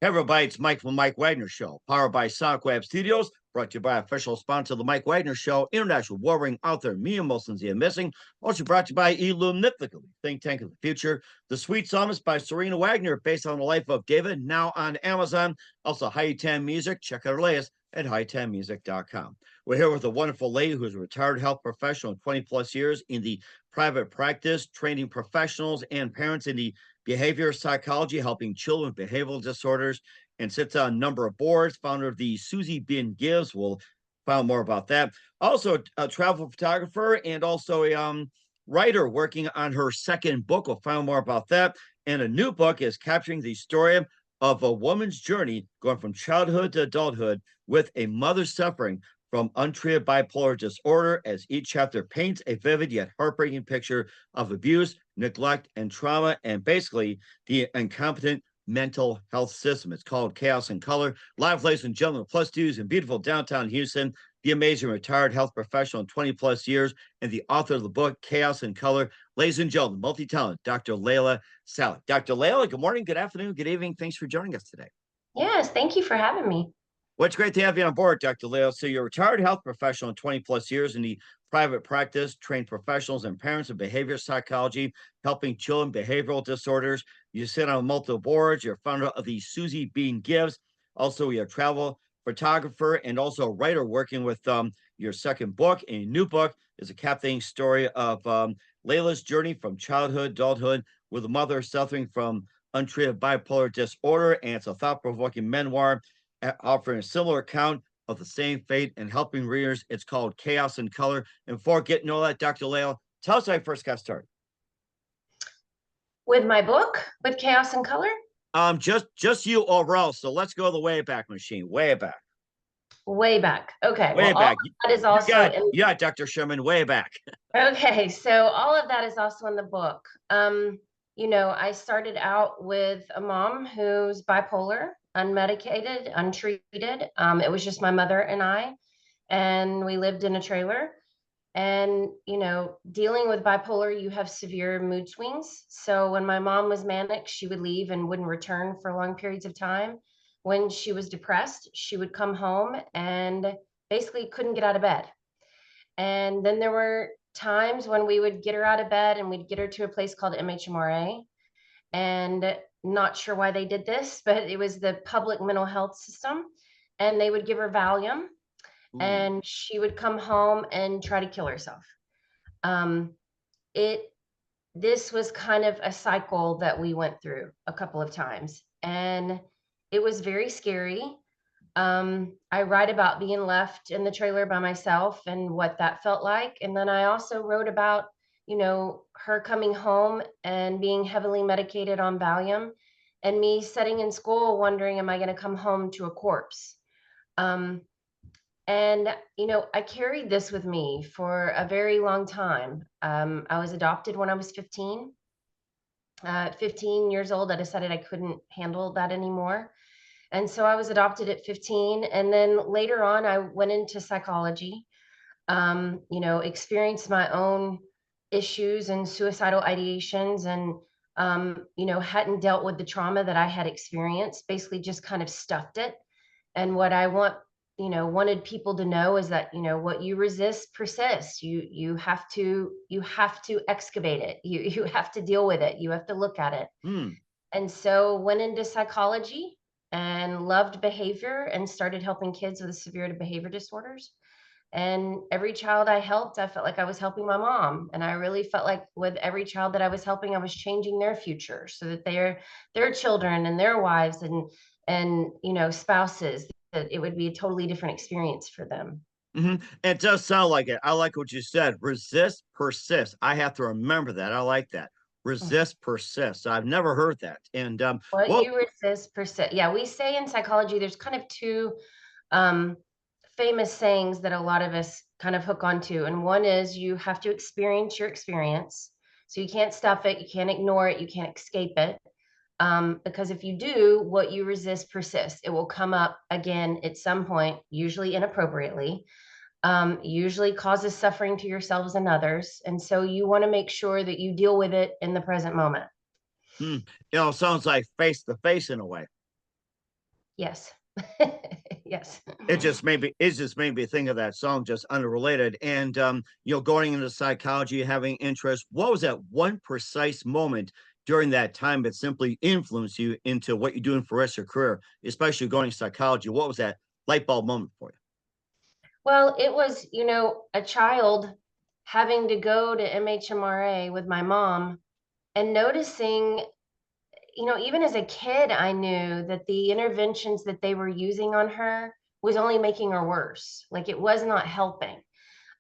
Hey everybody, it's Mike from the Mike Wagner Show, powered by Sonic Web Studios, brought to you by official sponsor of the Mike Wagner Show, international warring author Mia Molson's Missing. Also brought to you by Illumnifical, think tank of the future. The Sweet Psalmist by Serena Wagner, based on the life of David, now on Amazon. Also, High 10 Music, check out our latest at high10music.com. We're here with a wonderful lady who's a retired health professional, 20 plus years in the private practice, training professionals and parents in the behavior psychology, helping children with behavioral disorders, and sits on a number of boards. Founder of the Susie Bin Gives. We'll find more about that. Also, a travel photographer and also a writer working on her second book. We'll find more about that. And a new book is capturing the story of a woman's journey going from childhood to adulthood with a mother suffering from untreated bipolar disorder, as each chapter paints a vivid yet heartbreaking picture of abuse, neglect, and trauma, and basically the incompetent mental health system. It's called Chaos in Color. Live, ladies and gentlemen, plus twos in beautiful downtown Houston, the amazing retired health professional in 20 plus years, and the author of the book Chaos in Color. Ladies and gentlemen, multi-talented Dr. Layla Salek. Dr. Layla, good morning, good afternoon, good evening. Thanks for joining us today. Yes, thank you for having me. Well, it's great to have you on board, Dr. Leo. So you're a retired health professional in 20 plus years in the private practice, trained professionals and parents in behavior psychology, helping children behavioral disorders. You sit on multiple boards. You're founder of the Susie Bean Gives. Also, you're a travel photographer and also a writer working with your second book. And your new book is a captivating story of Layla's journey from childhood, adulthood, with a mother suffering from untreated bipolar disorder. And it's a thought-provoking memoir offering a similar account of the same fate and helping readers. It's called Chaos in Color. And before getting all that, Dr. Lale, tell us how you first got started. With my book, with Chaos in Color? Just you overall. So let's go the way back machine, way back. Way back. Okay. Way Well, all back. of that is also yeah, Dr. Sherman, way back. Okay, so all of that is also in the book. I started out with a mom who's bipolar, unmedicated, untreated. It was just my mother and we lived in a trailer. And, dealing with bipolar, you have severe mood swings. So when my mom was manic, she would leave and wouldn't return for long periods of time. When she was depressed, she would come home and basically couldn't get out of bed. And then there were times when we would get her out of bed and we'd get her to a place called MHMRA. And not sure why they did this, but it was the public mental health system. And they would give her Valium and she would come home and try to kill herself. Um, this was kind of a cycle that we went through a couple of times, and it was very scary. I write about being left in the trailer by myself and what that felt like. And then I also wrote about, her coming home and being heavily medicated on Valium and me sitting in school wondering, am I going to come home to a corpse? And, I carried this with me for a very long time. I was adopted when I was 15. 15 years old, I decided I couldn't handle that anymore. And so I was adopted at 15. And then later on, I went into psychology, experienced my own issues and suicidal ideations and, hadn't dealt with the trauma that I had experienced, basically just kind of stuffed it. And what I wanted people to know is that, what you resist persists. You have to excavate it. You have to deal with it. You have to look at it. And so went into psychology and loved behavior and started helping kids with severe behavior disorders. And every child I helped, I felt like I was helping my mom. And I really felt like with every child that I was helping, I was changing their future so that their children and their wives and spouses, that it would be a totally different experience for them. It does sound like it. I like what you said. Resist, persist. I have to remember that. I like that. Resist, persist. I've never heard that. And what you resist, persist. Yeah, we say in psychology, there's kind of two famous sayings that a lot of us kind of hook onto. And one is you have to experience your experience. So you can't stuff it, you can't ignore it, you can't escape it. Because if you do, what you resist persists. It will come up again at some point, usually inappropriately, usually causes suffering to yourselves and others. And so you want to make sure that you deal with it in the present moment. Sounds like face to face in a way. Yes. Yes. It just made me think of that song, just unrelated. And going into psychology, having interest, what was that one precise moment during that time that simply influenced you into what you're doing for the rest of your career, especially going into psychology? What was that light bulb moment for you? Well, it was, a child having to go to MHMRA with my mom and noticing, even as a kid, I knew that the interventions that they were using on her was only making her worse. Like it was not helping.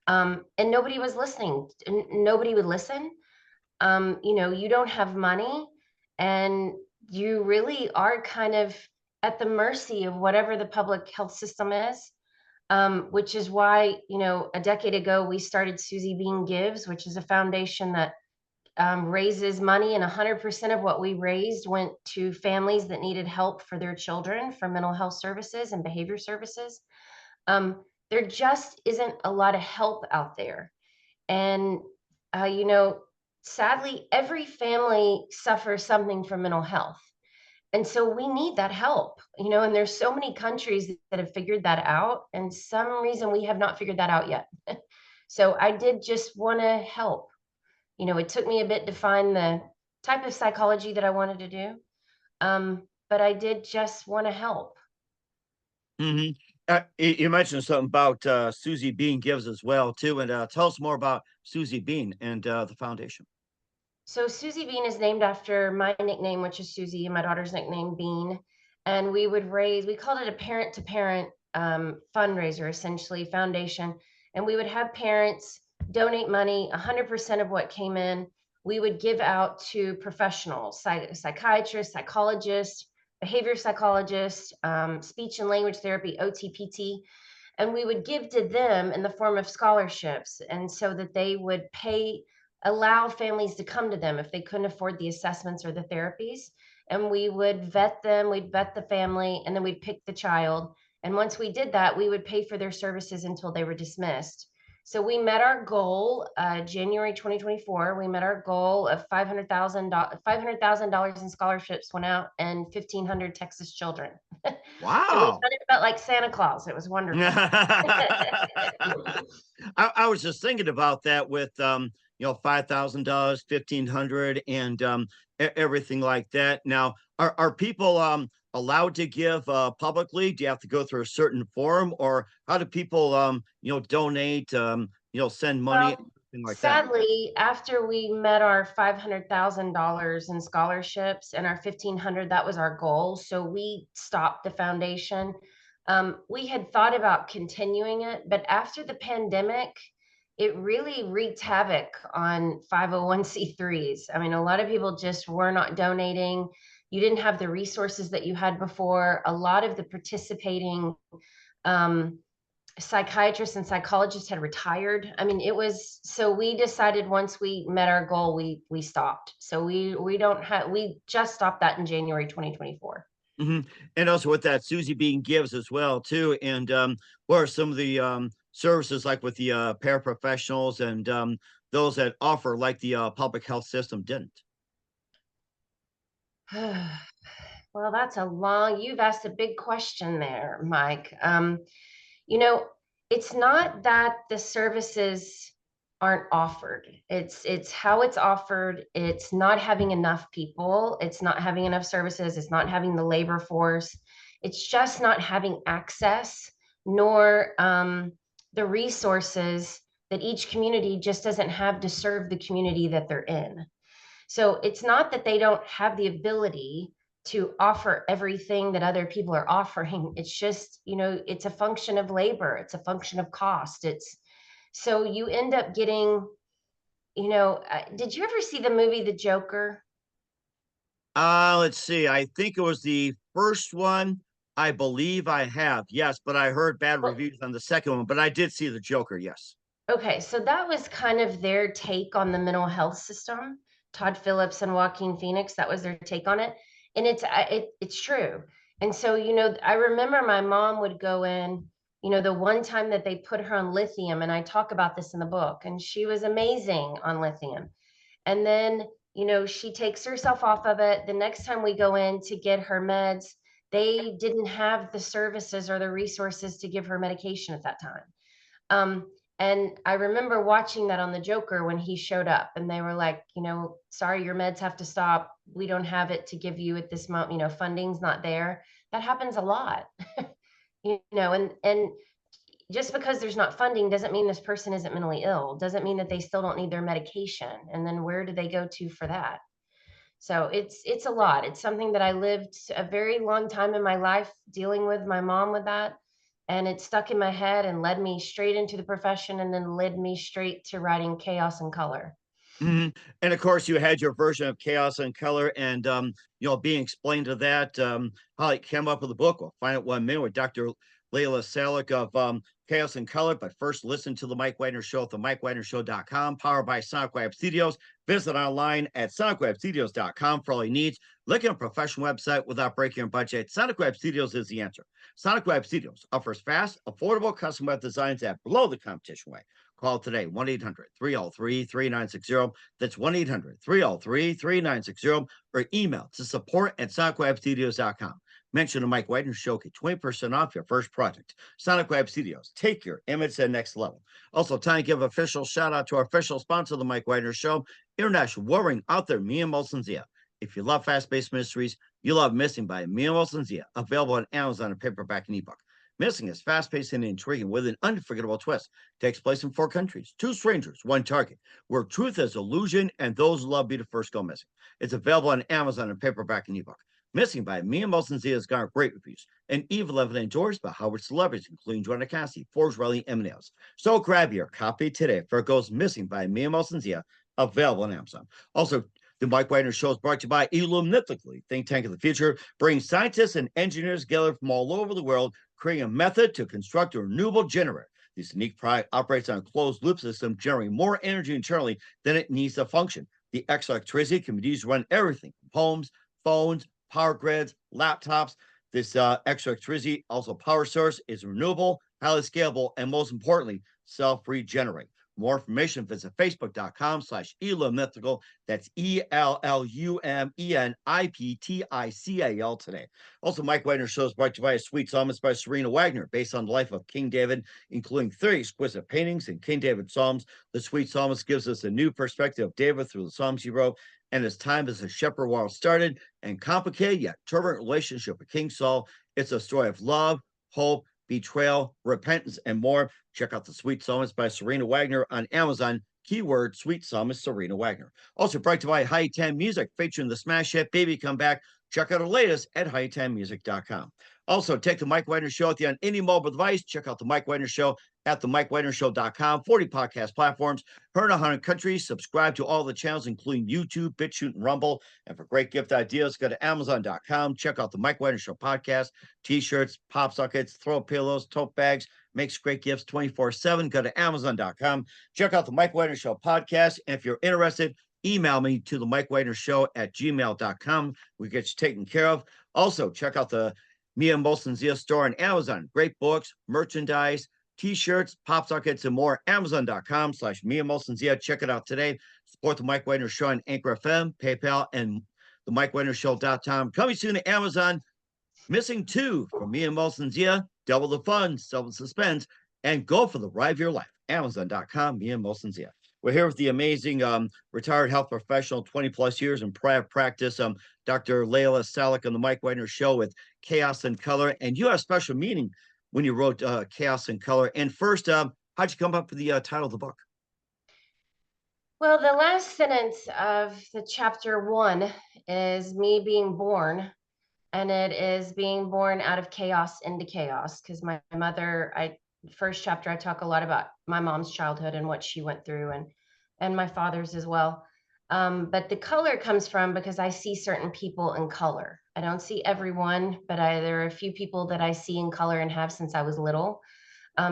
And nobody was listening. Nobody would listen. You don't have money and you really are kind of at the mercy of whatever the public health system is. Which is why, a decade ago, we started Susie Bean Gives, which is a foundation that raises money, and 100% of what we raised went to families that needed help for their children for mental health services and behavior services. There just isn't a lot of help out there. And, uh, you know, sadly, every family suffers something from mental health. And so we need that help, and there's so many countries that have figured that out. And some reason we have not figured that out yet. So I did just want to help. It took me a bit to find the type of psychology that I wanted to do. But I did just want to help. Mhm. You mentioned something about, Susie Bean Gives as well too, and, tell us more about Susie Bean and, the foundation. So Susie Bean is named after my nickname, which is Susie, and my daughter's nickname Bean. And we called it a parent to parent fundraiser, essentially foundation. And we would have parents donate money, 100% of what came in. We would give out to professionals, psychiatrists, psychologists, behavior psychologists, speech and language therapy, OTPT, and we would give to them in the form of scholarships, and so that they would allow families to come to them if they couldn't afford the assessments or the therapies. And we would vet them, we'd vet the family, and then we'd pick the child. And once we did that, we would pay for their services until they were dismissed. So we met our goal, January 2024. We met our goal of $500,000 in scholarships went out, and 1,500 Texas children. So we Wow. kind of felt like Santa Claus. It was wonderful. I was just thinking about that with $5,000, 1,500, and everything like that. Now, are people allowed to give publicly? Do you have to go through a certain form, or how do people donate? Send money, Well, anything like that? sadly, after we met our $500,000 in scholarships and our 1,500, that was our goal. So we stopped the foundation. We had thought about continuing it, but after the pandemic, it really wreaked havoc on 501(c)(3)s. I mean, a lot of people just were not donating. You didn't have the resources that you had before. A lot of the participating um, psychiatrists and psychologists had retired. I mean, it was, so we decided once we met our goal, we stopped. So we just stopped that in January 2024. Mhm, and also with that, Susie Bean Gives as well too, and, what are some of the, services like with the, paraprofessionals and, those that offer like the, public health system didn't? Well, you've asked a big question there, Mike. You know, it's not that the services aren't offered. It's how it's offered. It's not having enough people. It's not having enough services. It's not having the labor force. It's just not having access, nor the resources that each community just doesn't have to serve the community that they're in. So it's not that they don't have the ability to offer everything that other people are offering. It's just, it's a function of labor, it's a function of cost. It's so you end up getting, did you ever see the movie The Joker? Let's see, I think it was the first one. I believe I have, yes, but I heard bad Well, reviews on the second one, but I did see The Joker, yes. okay, so that was kind of their take on the mental health system. Todd Phillips and Joaquin Phoenix, that was their take on it. And it's true. And so, I remember my mom would go in, the one time that they put her on lithium, and I talk about this in the book, and she was amazing on lithium. And then, she takes herself off of it. The next time we go in to get her meds, they didn't have the services or the resources to give her medication at that time. And I remember watching that on the Joker when he showed up and they were like, sorry, your meds have to stop. We don't have it to give you at this moment, funding's not there. That happens a lot. And just because there's not funding doesn't mean this person isn't mentally ill, doesn't mean that they still don't need their medication. And then where do they go to for that? So it's a lot. It's something that I lived a very long time in my life dealing with my mom with that. And it stuck in my head and led me straight into the profession and then led me straight to writing Chaos and Color. Mhm. And of course, you had your version of Chaos and Color, and being explained to that, how it came up with the book. We'll find out 1 minute with Dr. Layla Salek of Chaos and Color. But first, listen to the Mike Wagner Show at the MikeWagnerShow.com, powered by Sonic Web Studios. Visit online at SonicWebStudios.com for all your needs. Look at a professional website without breaking your budget. Sonic Web Studios is the answer. Sonic Web Studios offers fast, affordable custom web designs that blow the competition away. Call today, 1-800-303-3960. That's 1-800-303-3960, or email to support@sonicwebstudios.com. Mention the Mike Wagner Show, get 20% off your first project. Sonic Web Studios, take your image to the next level. Also, time to give official shout out to our official sponsor of the Mike Wagner Show, International Warring Out There, Mia Molson Zia. If you love fast-paced mysteries, you love Missing by Mia Molson Zia, available on Amazon in paperback and ebook. Missing is fast-paced and intriguing with an unforgettable twist. Takes place in 4 countries, 2 strangers, 1 target, where truth is illusion and those who love be the first go missing. It's available on Amazon in paperback and ebook. Missing by Mia Molson Zia has garnered great reviews and even level endorsed by Howard celebrities, including Joanna Cassie, Forbes Riley, and Nails. So grab your copy today for It Goes Missing by Mia Molson Zia, available on Amazon. Also, the Mike Wagner Show is brought to you by Illumnifically, think tank of the future, bringing scientists and engineers together from all over the world, creating a method to construct a renewable generator. This unique product operates on a closed loop system, generating more energy internally than it needs to function. The extra electricity can be used to run everything from homes, phones, power grids, laptops. This extra electricity, also power source, is renewable, highly scalable, and most importantly, self-regenerate. More information, visit facebook.com/Illumniptical. That's ELLUMENIPTICAL today. Also, Mike Wagner Show is brought to you by a Sweet Psalmist by Serena Wagner, based on the life of King David, including 30 exquisite paintings in King David Psalms. The Sweet Psalmist gives us a new perspective of David through the Psalms he wrote and his time as a shepherd while it started and complicated yet turbulent relationship with King Saul. It's a story of love, hope, betrayal, repentance, and more. Check out The Sweet Psalmist by Serena Wagner on Amazon. Keyword Sweet Psalmist Serena Wagner. Also brought to you by High 10 Music, featuring the smash hit Baby Come Back. Check out our latest at high10music.com. Also, take the Mike Wagner Show with you on any mobile device. Check out the Mike Wagner Show at the MikeWagnerShow.com, 40 podcast platforms, heard in 100 countries. Subscribe to all the channels, including YouTube, BitChute, and Rumble. And for great gift ideas, go to Amazon.com. Check out the Mike Wagner Show podcast, t-shirts, pop sockets, throw pillows, tote bags, makes great gifts 24/7. Go to Amazon.com. Check out the Mike Wagner Show podcast. And if you're interested, email me to the Mike Wagner Show at gmail.com. We get you taken care of. Also, check out the Mia Molson Zia store on Amazon. Great books, merchandise, t-shirts, pop sockets, and more. Amazon.com/Mia Molson Zia. Check it out today. Support the Mike Wagner Show on Anchor FM, PayPal, and the MikeWagnerShow.com. Coming soon to Amazon. Missing 2 from Mia Molson Zia. Double the fun, double the suspense, and go for the ride of your life. Amazon.com, Mia Molson Zia. We're here with the amazing retired health professional, 20 plus years in private practice, Dr. Layla Salek on the Mike Wagner Show with Chaos and Color. And you have a special meaning when you wrote Chaos and Color. And first, how'd you come up with the title of the book? Well, the last sentence of the chapter 1 is me being born, and it is being born out of chaos into chaos. Because my mother, first chapter, I talk a lot about my mom's childhood and what she went through, and my father's as well. But the color comes from because I see certain people in color. I don't see everyone, but there are a few people that I see in color and have since I was little.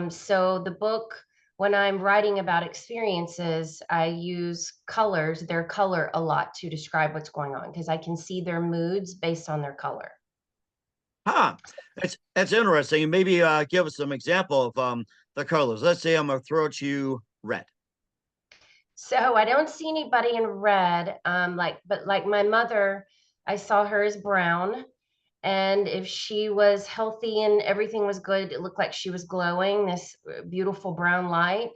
So the book, when I'm writing about experiences, I use colors, their color a lot to describe what's going on because I can see their moods based on their color. That's interesting. Maybe give us some example of the colors. Let's say I'm gonna throw at you red. So I don't see anybody in red. But like my mother, I saw her as brown, And if she was healthy and everything was good, it looked like she was glowing, this beautiful brown light.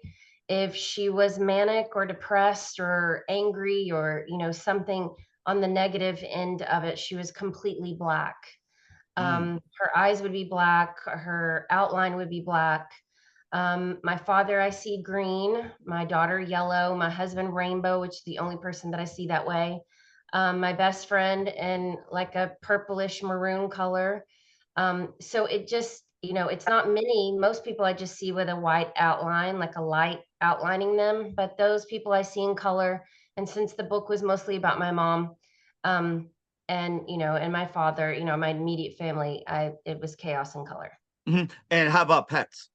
If she was manic or depressed or angry or, something on the negative end of it, she was completely black. Mm. Her eyes would be black, her outline would be black. My father, I see green, my daughter, yellow, my husband, rainbow, which is the only person that I see that way. My best friend in like a purplish maroon color. So it just, it's not many. Most people I just see with a white outline, like a light outlining them, but those people I see in color. And since the book was mostly about my mom, um, and my father, my immediate family, it was chaos in color. Mhm. And how about pets?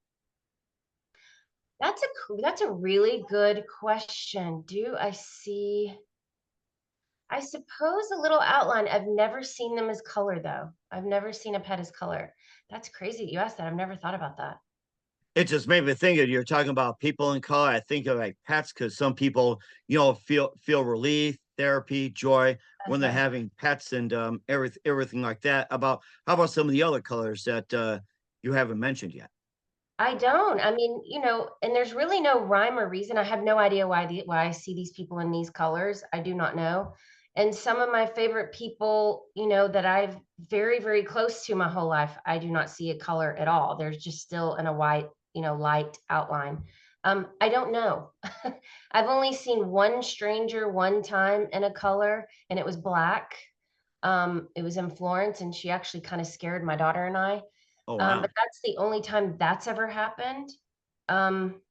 That's a really good question. Do I see I suppose a little outline. I've never seen them as color though. I've never seen a pet as color. That's crazy that you asked that. I've never thought about that. It just made me think of you're talking about people in color. I think of like pets because some people, feel relief, therapy, joy when they're Uh-huh. having pets and everything like that. About how about some of the other colors that you haven't mentioned yet? I don't. I mean, and there's really no rhyme or reason. I have no idea why I see these people in these colors. I do not know. And some of my favorite people, that I've very, very close to my whole life, I do not see a color at all. There's just still in a white, light outline. I don't know. I've only seen one stranger one time in a color, and it was black. It was in Florence, and she actually kind of scared my daughter and I. Oh But wow. that's the only time that's ever happened. Um,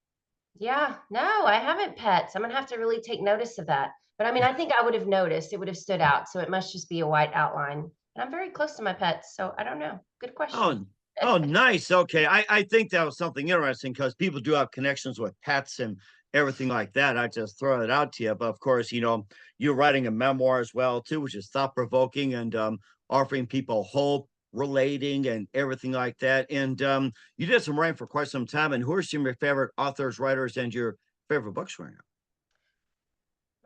yeah, no, I haven't pets. I'm gonna have to really take notice of that. But I mean, I think I would have noticed. It would have stood out. So it must just be a white outline. And I'm very close to my pets, so I don't know. Good question. Oh, oh, nice. Okay. I think that was something interesting because people do have connections with pets and everything like that. I just throw it out to you. But of course, you're writing a memoir as well, too, which is thought provoking and offering people hope, relating, and everything like that. And you did some writing for quite some time. And who are some of your favorite authors, writers, and your favorite books right now?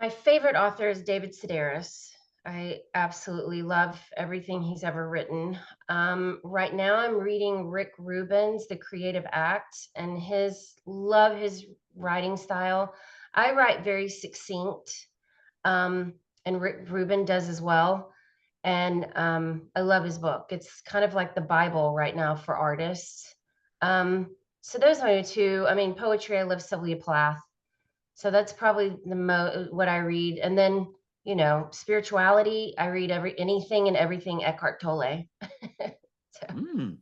My favorite author is David Sedaris. I absolutely love everything he's ever written. Right now, I'm reading Rick Rubin's The Creative Act, and his writing style. I write very succinct, and Rick Rubin does as well. And I love his book. It's kind of like the Bible right now for artists. So those are my two. I mean, poetry. I love Sylvia Plath. So that's probably what I read. And then, spirituality, I read anything and everything Eckhart Tolle. So Mm,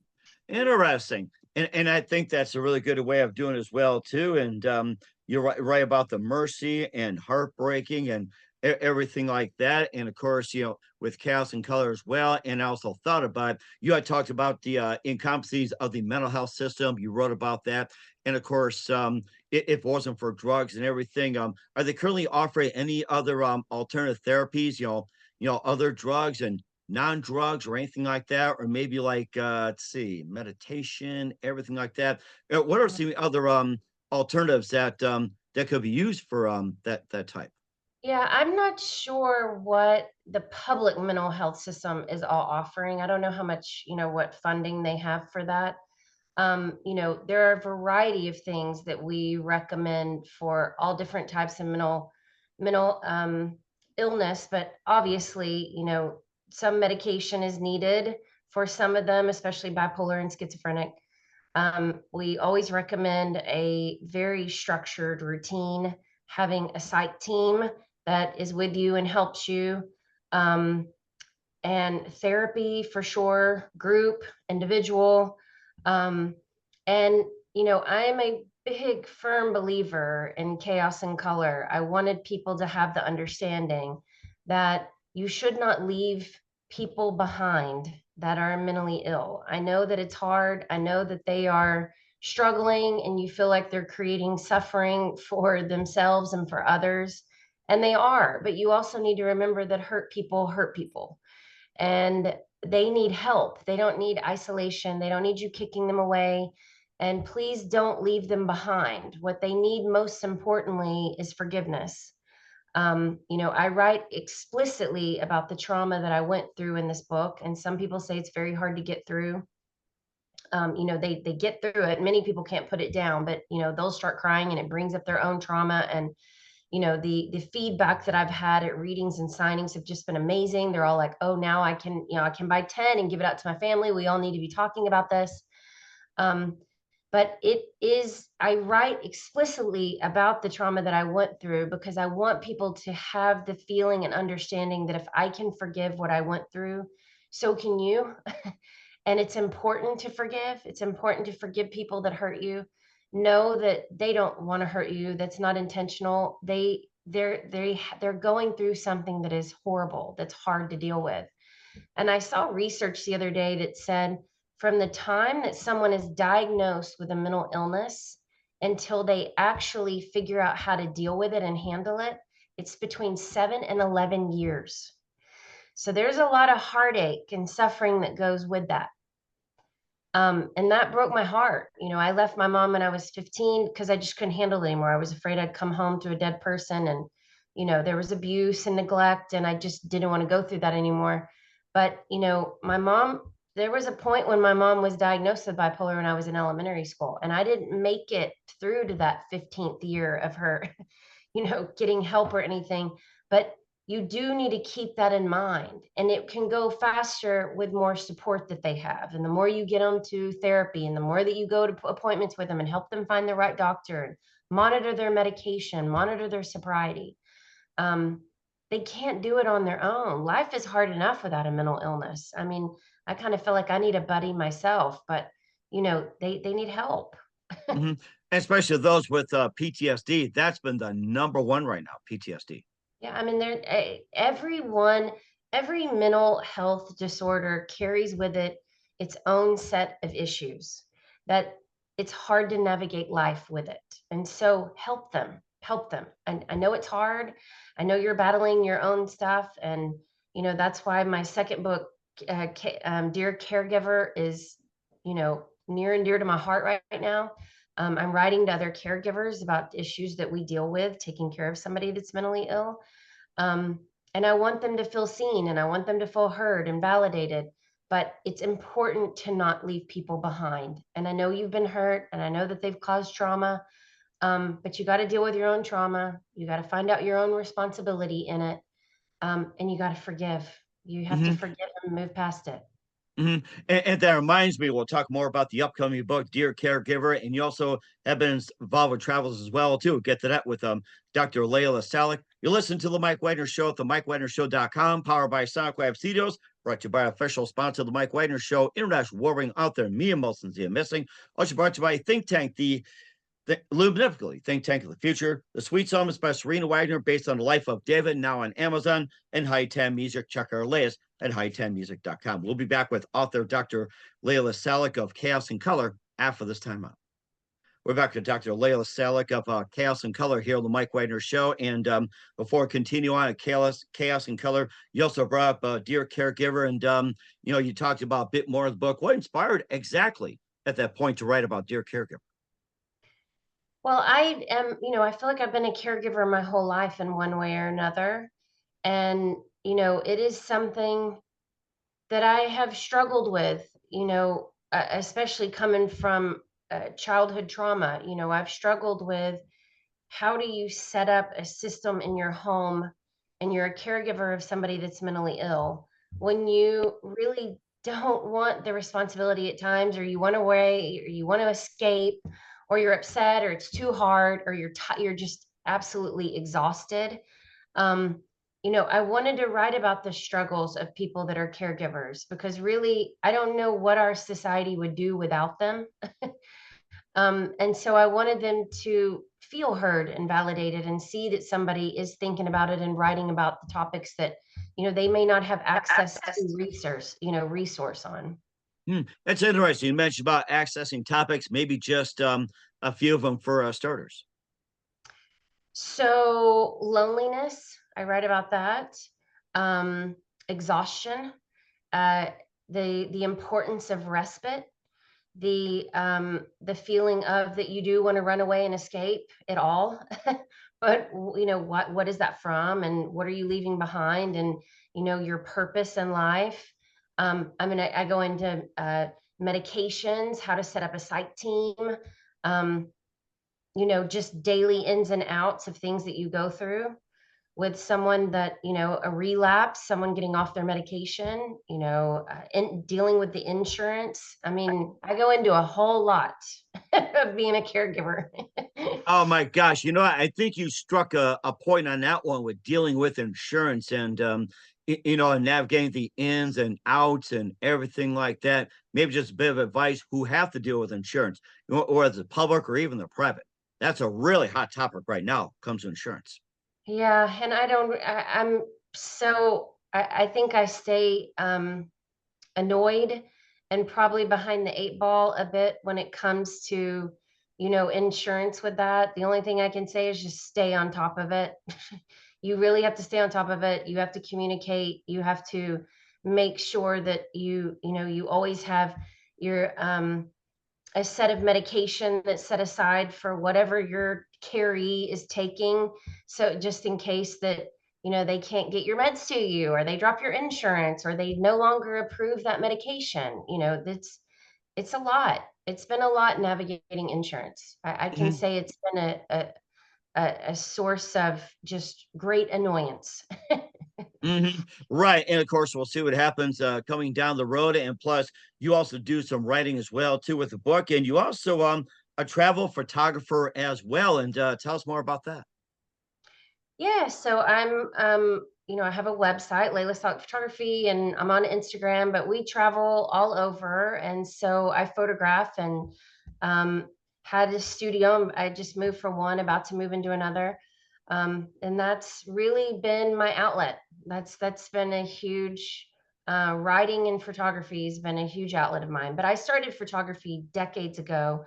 interesting. And I think that's a really good way of doing it as well too. And you're right about the mercy and heartbreaking and everything like that. And of course, with chaos and color as well. And I also thought about you had talked about the incompetencies of the mental health system. You wrote about that. And of course, if it wasn't for drugs and everything, are they currently offering any other alternative therapies? Other drugs and non-drugs or anything like that, or maybe like let's see, meditation, everything like that. What are some other alternatives that could be used for that type? yeah, I'm not sure what the public mental health system is all offering. I don't know how much, what funding they have for that. There are a variety of things that we recommend for all different types of mental illness, but obviously, some medication is needed for some of them, especially bipolar and schizophrenic. We always recommend a very structured routine, having a psych team that is with you and helps you. Um, and therapy for sure, group, individual. Um, and, I'm a big, firm believer in chaos and color. I wanted people to have the understanding that you should not leave people behind that are mentally ill. I know that it's hard. I know that they are struggling and you feel like they're creating suffering for themselves and for others. And they are, but you also need to remember that hurt people and they need help. They don't need isolation. They don't need you kicking them away. And please don't leave them behind. What they need most importantly is forgiveness. I write explicitly about the trauma that I went through in this book, and some people say it's very hard to get through. They get through it. Many people can't put it down, but they'll start crying, and it brings up their own trauma. And the feedback that I've had at readings and signings have just been amazing. They're all like, "Oh, now I can buy 10 and give it out to my family. We all need to be talking about this." Um, but I write explicitly about the trauma that I went through because I want people to have the feeling and understanding that if I can forgive what I went through, so can you. And it's important to forgive. It's important to forgive people that hurt you. Know that they don't want to hurt you. That's not intentional. They're going through something that is horrible, that's hard to deal with. And I saw research the other day that said from the time that someone is diagnosed with a mental illness until they actually figure out how to deal with it and handle it, it's between 7 and 11 years. So there's a lot of heartache and suffering that goes with that. And that broke my heart. I left my mom when I was 15 because I just couldn't handle it anymore. I was afraid I'd come home to a dead person, and, there was abuse and neglect, and I just didn't want to go through that anymore. But, there was a point when my mom was diagnosed with bipolar when I was in elementary school, and I didn't make it through to that 15th year of her, getting help or anything. But you do need to keep that in mind, and it can go faster with more support that they have. And the more you get them to therapy, and the more that you go to appointments with them and help them find the right doctor and monitor their medication, monitor their sobriety, um, they can't do it on their own. Life is hard enough without a mental illness. I mean, I kind of feel like I need a buddy myself, but they need help. Hmm. Especially those with PTSD. That's been the number one right now, PTSD. Yeah, I mean, every mental health disorder carries with it its own set of issues that it's hard to navigate life with it. And so help them. And I know it's hard. I know you're battling your own stuff. And, that's why my second book, Dear Caregiver, is, near and dear to my heart right now. I'm writing to other caregivers about issues that we deal with, taking care of somebody that's mentally ill. Um, and I want them to feel seen, and I want them to feel heard and validated. But it's important to not leave people behind. And I know you've been hurt, and I know that they've caused trauma. But you got to deal with your own trauma. You got to find out your own responsibility in it. And you got to forgive. You have to Hmm. forgive and move past it. Hmm. And that reminds me, we'll talk more about the upcoming book, Dear Caregiver, and you also have been involved with travels as well too. Get to that with Dr. Layla Salek. You listen to the Mike Wagner Show at the MikeWagnerShow.com, powered by Sonic Web Studios, brought to you by official sponsor of the Mike Wagner Show, international warring out there, me and Molson's the missing. Also brought to you by Think Tank, the Luminically Think Tank of the Future. The Sweet Song is by Serena Wagner, based on the life of David, now on Amazon and High 10 Music. Check our latest at high10music.com. We'll be back with author Dr. Layla Salek of Chaos and Color after this time out. We're back to Dr. Layla Salek of Chaos and Color here on the Mike Wagner Show. And before I continue on at Chaos and Color, you also brought up Dear Caregiver. And, you talked about a bit more of the book. What inspired exactly at that point to write about Dear Caregiver? Well, I feel like I've been a caregiver my whole life in one way or another. And, it is something that I have struggled with, especially coming from childhood trauma. I've struggled with, how do you set up a system in your home and you're a caregiver of somebody that's mentally ill when you really don't want the responsibility at times, or you want to or you want to escape, or you're upset, or it's too hard, or you're just absolutely exhausted. I wanted to write about the struggles of people that are caregivers, because really, I don't know what our society would do without them. And so I wanted them to feel heard and validated, and see that somebody is thinking about it and writing about the topics that, they may not have access to resource on. That's interesting. You mentioned about accessing topics, maybe just a few of them for starters. So loneliness, I write about that. Um, Exhaustion, uh, the importance of respite, the feeling of that you do want to run away and escape it all But, what is that from, and what are you leaving behind, and, your purpose in life. I go into, medications, how to set up a psych team, um, just daily ins and outs of things that you go through with someone that, a relapse, someone getting off their medication, and dealing with the insurance. I mean, I go into a whole lot of being a caregiver. Oh my gosh, I think you struck a point on that one with dealing with insurance and and navigating the ins and outs and everything like that. Maybe just a bit of advice who have to deal with insurance, or as the public or even the private. That's a really hot topic right now, comes to insurance. Yeah, and I'm so I think I stay annoyed and probably behind the eight ball a bit when it comes to, insurance with that. The only thing I can say is just stay on top of it. You really have to stay on top of it. You have to communicate. You have to make sure that you always have your a set of medication that's set aside for whatever your caree is taking. So just in case that, they can't get your meds to you, or they drop your insurance, or they no longer approve that medication, it's a lot. It's been a lot navigating insurance. I can Mhm. say it's been a source of just great annoyance. Mhm. Right, and of course, we'll see what happens, coming down the road, and plus, you also do some writing as well too with the book, and you also, a travel photographer as well, and, tell us more about that. Yeah, so I have a website, Layla Salek Photography, and I'm on Instagram, but we travel all over. And so I photograph and had a studio. I just moved from one, about to move into another. And that's really been my outlet. That's been a huge writing and photography has been a huge outlet of mine. But I started photography decades ago,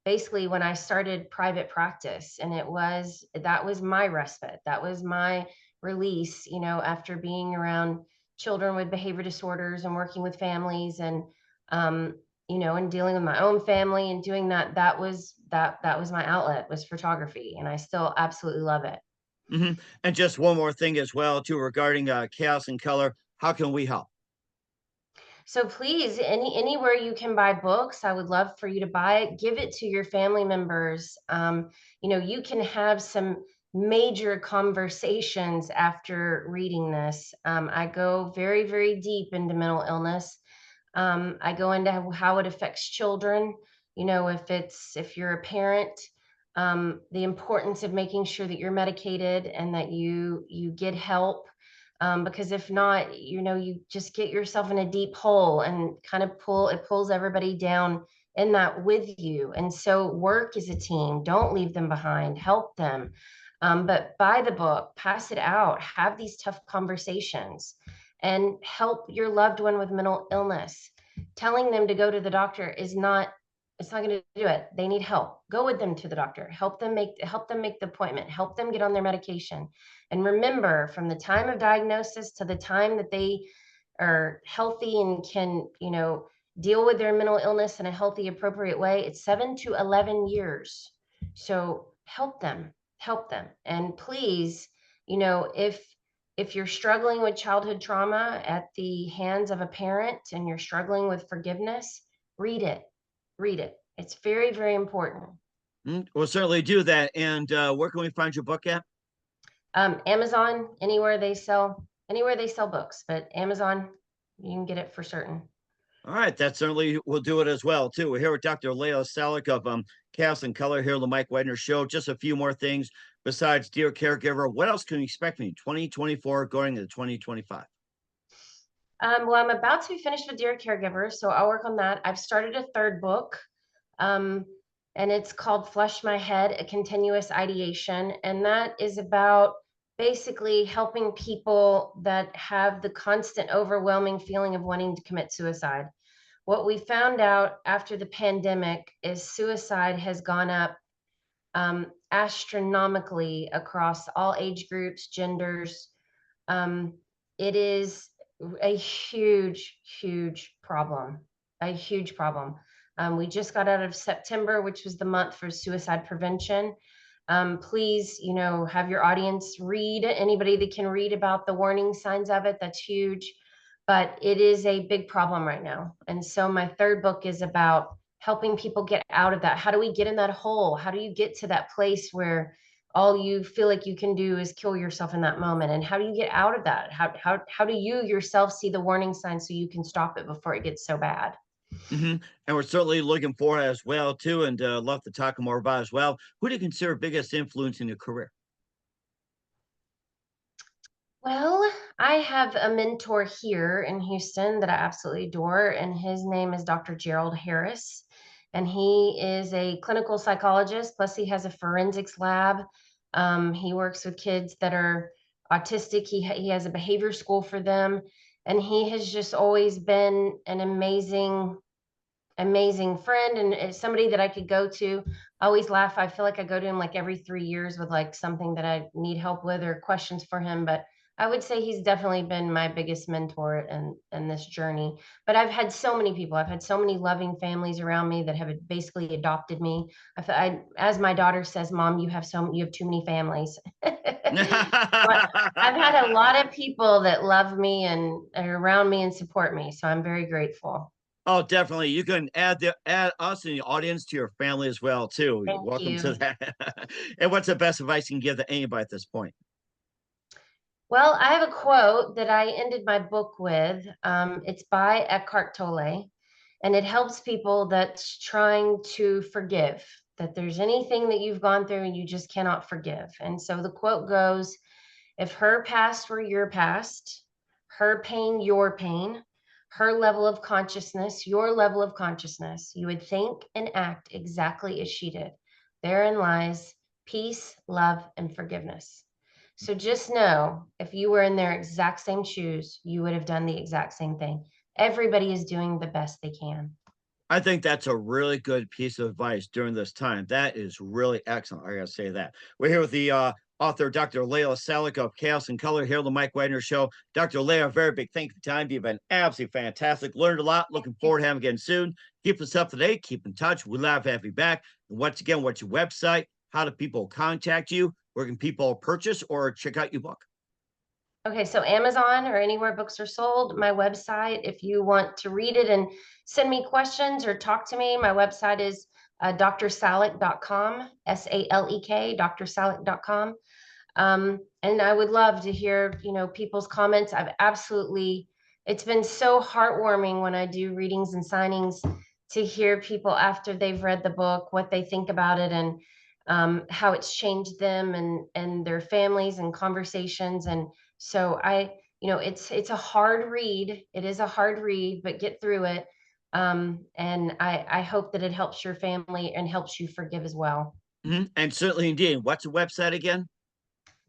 basically when I started private practice. And that was my respite. That was my release, after being around children with behavior disorders and working with families and, and dealing with my own family and doing that. That was my outlet, was photography. And I still absolutely love it. Mhm, and just one more thing as well too regarding, Chaos and Color. How can we help? So please, anywhere you can buy books, I would love for you to buy it. Give it to your family members. You can have some major conversations after reading this. I go very, very deep into mental illness. I go into how it affects children. If you're a parent, the importance of making sure that you're medicated and that you get help. Because if not, you just get yourself in a deep hole and kind of pulls everybody down in that with you. And so work as a team. Don't leave them behind. Help them. But buy the book, pass it out, have these tough conversations, and help your loved one with mental illness. Telling them to go to the doctor is not, it's not going to do it. They need help. Go with them to the doctor. Help them make the appointment. Help them get on their medication. And remember, from the time of diagnosis to the time that they are healthy and can, deal with their mental illness in a healthy, appropriate way, it's 7 to 11 years. So help them. And please, if you're struggling with childhood trauma at the hands of a parent and you're struggling with forgiveness, read it. Read it. It's very, very important. We'll certainly do that, and, where can we find your book at? Amazon, anywhere they sell books, but Amazon, you can get it for certain. Alright, that certainly will do it as well, too. We're here with Dr. Layla Salek of, Chaos and Color here on the Mike Wagner Show. Just a few more things besides Dear Caregiver. What else can we expect in 2024 going into 2025? Well, I'm about to be finished with Dear Caregiver, so I'll work on that. I've started a third book, um, and it's called Flush My Head, a continuous ideation. And that is about basically helping people that have the constant, overwhelming feeling of wanting to commit suicide. What we found out after the pandemic is suicide has gone up astronomically across all age groups, genders. Um, it is a huge, huge problem, a huge problem. We just got out of September, which was the month for suicide prevention. Please, have your audience read, anybody that can read about the warning signs of it. That's huge. But it is a big problem right now. And so my third book is about helping people get out of that. How do we get in that hole? How do you get to that place where all you feel like you can do is kill yourself in that moment? And how do you get out of that? How do you yourself see the warning signs so you can stop it before it gets so bad? And we're certainly looking for it as well too, and love to talk more about as well. Who do you consider biggest influence in your career? Well, I have a mentor here in Houston that I absolutely adore, and his name is Dr. Gerald Harris. And he is a clinical psychologist, plus, he has a forensics lab. He works with kids that are autistic. He has a behavior school for them. And he has just always been an amazing friend, and it's somebody that I could go to. I always laugh. I feel like I go to him like every 3 years with like something that I need help with or questions for him. But I would say he's definitely been my biggest mentor in this journey. But I've had so many people. I've had so many loving families around me that have basically adopted me. As my daughter says, "Mom, you have too many families." But I've had a lot of people that love me and are around me and support me. So I'm very grateful. Oh, definitely. You can add us in the audience to your family as well too. You're Thank welcome to you. that. And what's the best advice you can give to anybody at this point? Well, I have a quote that I ended my book with. It's by Eckhart Tolle, and it helps people that's trying to forgive, that there's anything that you've gone through and you just cannot forgive. And so the quote goes, if her past were your past, her pain your pain, her level of consciousness your level of consciousness, you would think and act exactly as she did. Therein lies peace, love, and forgiveness. So just know, if you were in their exact same shoes, you would have done the exact same thing. Everybody is doing the best they can. I think that's a really good piece of advice during this time. That is really excellent. I gotta say that. We're here with the author, Dr. Layla Salek of Chaos and Color, here on the Mike Wagner Show. Dr. Layla, very big thank you for your time. You've been absolutely fantastic. Learned a lot. Looking forward to having you again soon. Keep us up to date. Keep in touch. We love to have you back. And once again, what's your website? How do people contact you? Where can people purchase or check out your book? Okay, so Amazon or anywhere books are sold, my website, if you want to read it and send me questions or talk to me, my website is drsalek.com, SALEK, drsalek.com. And I would love to hear, people's comments. It's been so heartwarming when I do readings and signings to hear people after they've read the book, what they think about it, and how it's changed them and their families and conversations. And so it's a hard read. It is a hard read, but get through it. And I hope that it helps your family and helps you forgive as well. And certainly indeed. What's the website again?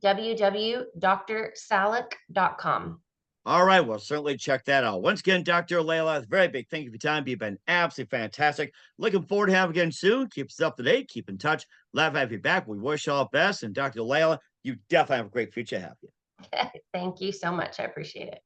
www.drsalek.com. All right, well, certainly check that out. Once again, Dr. Layla, very big thank you for your time. You've been absolutely fantastic. Looking forward to having you again soon. Keep us up to date. Keep in touch. Love to have you back. We wish you all the best. And Dr. Layla, you definitely have a great future ahead of you. Thank you so much. I appreciate it.